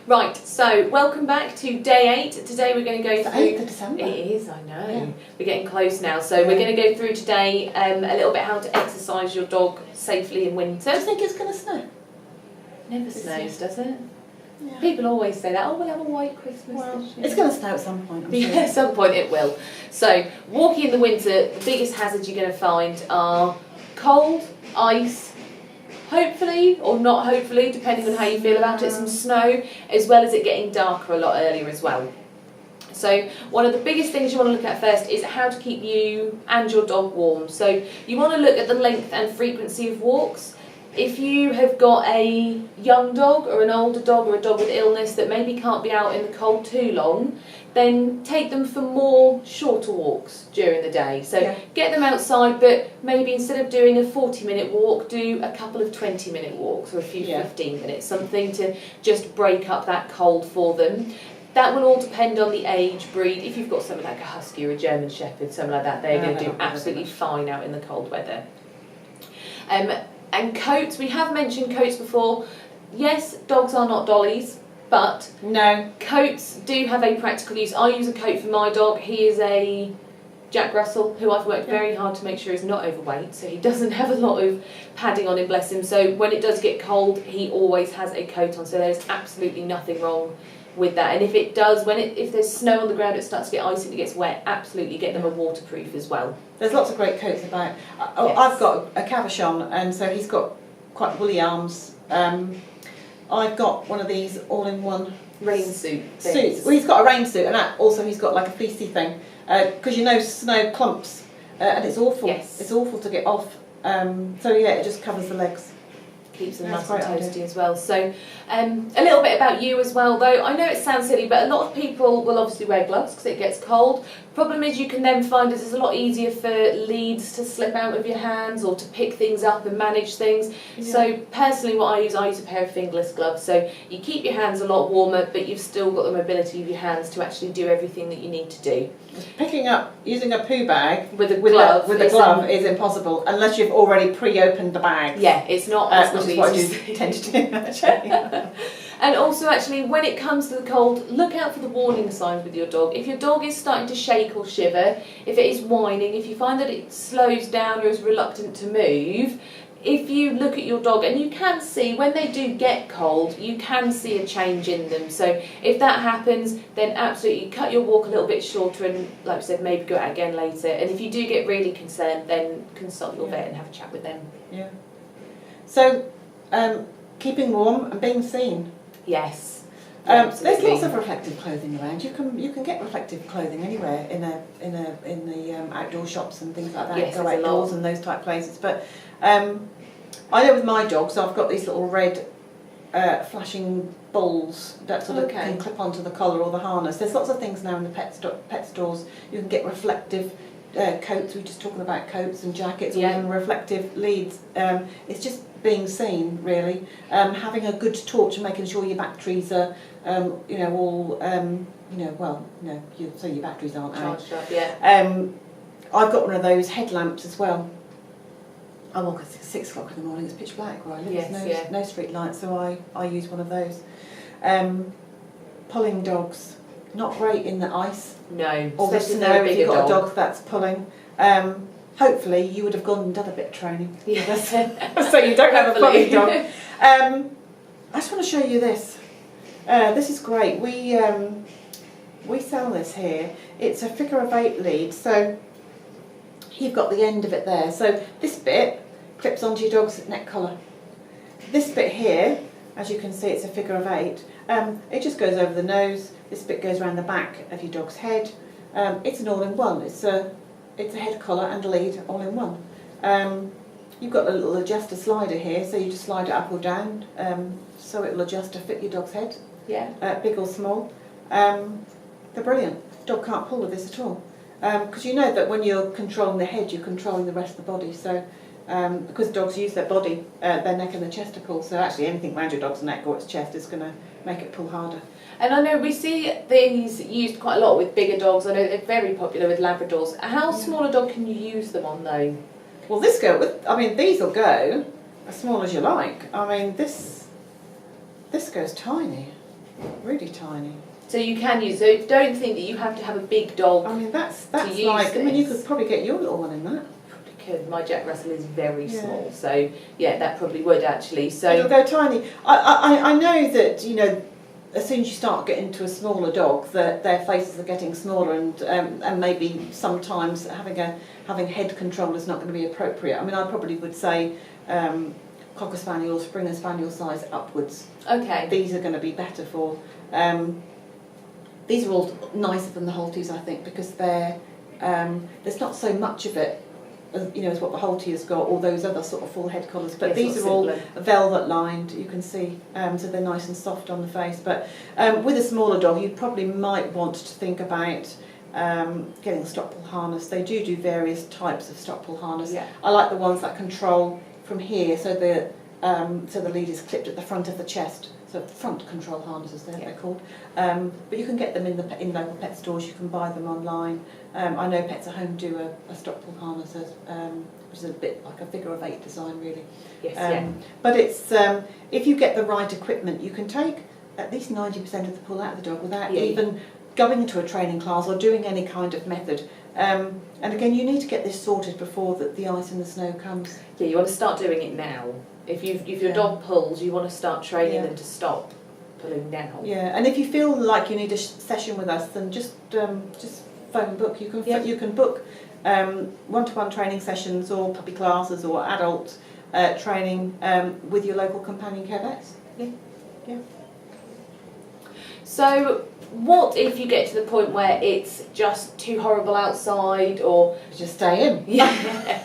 Right, so welcome back to day 8. Today we're going to go through... 8th of December. It is, I know. Yeah. We're getting close now. So we're going to go through today a little bit how to exercise your dog safely in winter. Do you think it's going to snow? Never snows, does it? Yeah. People always say that, oh, we'll have a white Christmas Well, this year. it's going to snow at some point. Yeah, at some point it will. So, walking in the winter, the biggest hazards you're going to find are cold, ice, hopefully, or not hopefully, depending on how you feel about it, some snow, as well as it getting darker a lot earlier as well. So one of the biggest things you want to look at first is how to keep you and your dog warm. So you want to look at the length and frequency of walks. If you have got a young dog or an older dog or a dog with illness that maybe can't be out in the cold too long, then take them for more shorter walks during the day. So get them outside, but maybe instead of doing a 40-minute walk, do a couple of 20-minute walks or a few 15 minutes, something to just break up that cold for them. That will all depend on the age, breed. If you've got something like a Husky or a German Shepherd, something like that, they're going to do absolutely fine out in the cold weather. And coats, we have mentioned coats before. Yes, dogs are not dollies, but no, coats do have a practical use. I use a coat for my dog. He is a Jack Russell, who I've worked very hard to make sure is not overweight, so he doesn't have a lot of padding on him, bless him. So when it does get cold, he always has a coat on, so there's absolutely nothing wrong with that. And if it does, if there's snow on the ground, it starts to get icy and it gets wet, absolutely get them a waterproof as well. There's lots of great coats about. I've got a Cavachon, and so he's got quite woolly arms. I've got one of these all-in-one rain suits. Well, he's got a rain suit, and also he's got like a fleecy thing, because you know snow clumps, and it's awful. Yes. It's awful to get off. So yeah, it just covers the legs. Keeps them nice and toasty as well. So a little bit about you as well, though. I know it sounds silly, but a lot of people will obviously wear gloves because it gets cold. Problem is you can then find it's a lot easier for leads to slip out of your hands or to pick things up and manage things. So personally what I use a pair of fingerless gloves. So you keep your hands a lot warmer, but you've still got the mobility of your hands to actually do everything that you need to do. Using a poo bag with a glove is impossible unless you've already pre-opened the bag. Yeah, it's not which is what I tend to do actually. And also actually when it comes to the cold, look out for the warning signs with your dog. If your dog is starting to shake or shiver, if it is whining, if you find that it slows down or is reluctant to move, if you look at your dog, and you can see when they do get cold, you can see a change in them. So if that happens, then absolutely cut your walk a little bit shorter and, like I said, maybe go out again later. And if you do get really concerned, then consult your vet and have a chat with them. Yeah. So keeping warm and being seen. Yes. There's lots of reflective clothing around. You can get reflective clothing anywhere in the outdoor shops and things like that. Yes, Go outdoors and those type places. But I know with my dog, so I've got these little red flashing balls that sort of can clip onto the collar or the harness. There's lots of things now in the pet stores. You can get reflective coats. We were just talking about coats and jackets, or even reflective leads. It's just being seen, really. Having a good torch and making sure your batteries are, so your batteries aren't charged out. Up, yeah. I've got one of those headlamps as well. I walk at 6 o'clock in the morning. It's pitch black where I live. There's no street lights, so I use one of those. Pulling dogs, not great in the ice. No, or the snow if you've got a dog that's pulling. Hopefully you would have gone and done a bit of training. Yes. So you don't have a pulling dog. I just want to show you this. This is great. We sell this here. It's a figure of 8 lead. So you've got the end of it there. So this bit clips onto your dog's neck collar. This bit here, as you can see, it's a figure of 8. It just goes over the nose. This bit goes around the back of your dog's head. It's an all-in-one. It's a head collar and a lead all-in-one. You've got a little adjuster slider here, so you just slide it up or down, so it will adjust to fit your dog's head. Yeah. Big or small. They're brilliant. Dog can't pull with this at all. Because you know that when you're controlling the head, you're controlling the rest of the body. So because dogs use their body, their neck and their chest to pull, so actually anything around your dog's neck or its chest is going to make it pull harder. And I know we see these used quite a lot with bigger dogs. I know they're very popular with Labradors. How small a dog can you use them on though? Well, these will go as small as you like. I mean, this goes tiny. really tiny. So you can use. So don't think that you have to have a big dog. I mean, that's use like. I mean, you this. could probably get your little one in that. Could. My Jack Russell is very Yeah. small, so yeah, that probably would actually. So It'll go tiny. I know that, you know, as soon as you start getting to a smaller dog, that their faces are getting smaller, and maybe sometimes having head control is not going to be appropriate. I mean, I probably would say Cocker Spaniel or Springer Spaniel size upwards. okay, These are going to be better for. These are all nicer than the Holties, I think, because there's not so much of it, you know, as what the Holtie has got, or those other sort of full head collars. But Yes, these are sort all of velvet lined, you can see, so they're nice and soft on the face. But with a smaller dog, you probably might want to think about getting a stop pull harness. They do various types of stop pull harness. Yeah. I like the ones that control from here, so the lead is clipped at the front of the chest. So front control harnesses, they're called. But you can get them in local pet stores. You can buy them online. I know Pets at Home do a stop pull harness, which is a bit like a figure of 8 design, really. yes, But it's if you get the right equipment, you can take at least 90% of the pull out of the dog without even going into a training class or doing any kind of method. And again, you need to get this sorted before the ice and the snow comes. Yeah, you want to start doing it now. If your dog pulls, you want to start training them to stop pulling now. Yeah, and if you feel like you need a session with us, then just phone and book. You can book one-to-one training sessions or puppy classes or adult training with your local companion care vets. Yeah. So what if you get to the point where it's just too horrible outside, or Just stay in. yeah,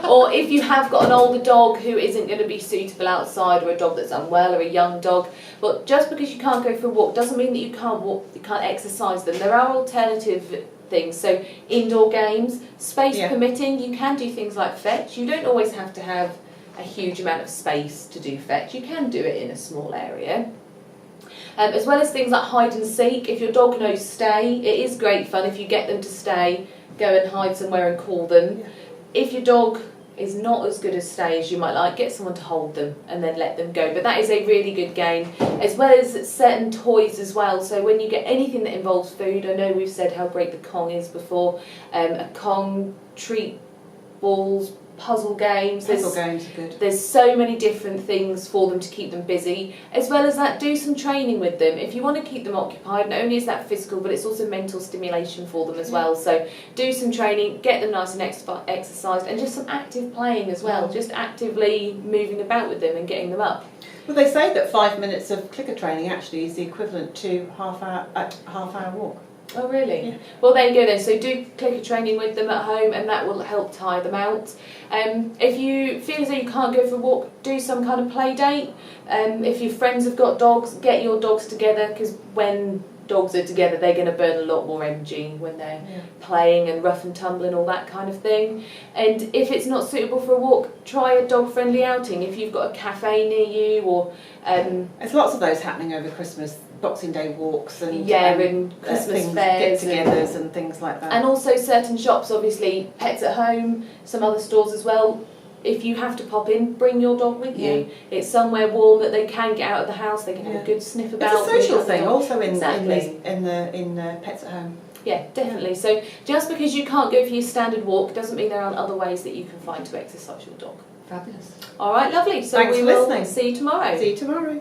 or if you have got an older dog who isn't going to be suitable outside, or a dog that's unwell, or a young dog, but just because you can't go for a walk doesn't mean that you can't walk, you can't exercise them. There are alternative things. So indoor games, space permitting, you can do things like fetch. You don't always have to have a huge amount of space to do fetch. You can do it in a small area. As well as things like hide and seek. If your dog knows stay, it is great fun if you get them to stay, go and hide somewhere and call them. Yeah. If your dog is not as good as stay as you might like, get someone to hold them and then let them go. But that is a really good game, as well as certain toys as well. So when you get anything that involves food, I know we've said how great the Kong is before, a Kong, treat balls, puzzle games. Puzzle games are good. There's so many different things for them to keep them busy. As well as that, do some training with them. If you want to keep them occupied, not only is that physical, but it's also mental stimulation for them as well. So do some training, get them nice and exercised, and just some active playing as well. Just actively moving about with them and getting them up. Well, they say that 5 minutes of clicker training actually is the equivalent to half-hour walk. Oh really? Yeah. Well, there you go then. So do clicker training with them at home, and that will help tire them out. If you feel as though you can't go for a walk, do some kind of play date. If your friends have got dogs, get your dogs together, because when dogs are together, they're going to burn a lot more energy when they're playing and rough and tumble and all that kind of thing. And if it's not suitable for a walk, try a dog-friendly outing. If you've got a cafe near you, or there's lots of those happening over Christmas, Boxing Day walks and Christmas things, fairs, get-togethers and things like that. and also certain shops, obviously Pets at Home, some other stores as well. If you have to pop in, bring your dog with you. It's somewhere warm that they can get out of the house. They can have a good sniff about. It's a social thing, also in Exactly. Pets at Home. Yeah, definitely. So just because you can't go for your standard walk doesn't mean there aren't other ways that you can find to exercise your dog. Fabulous. All right, lovely. So Thanks we for will listening. see you tomorrow. See you tomorrow.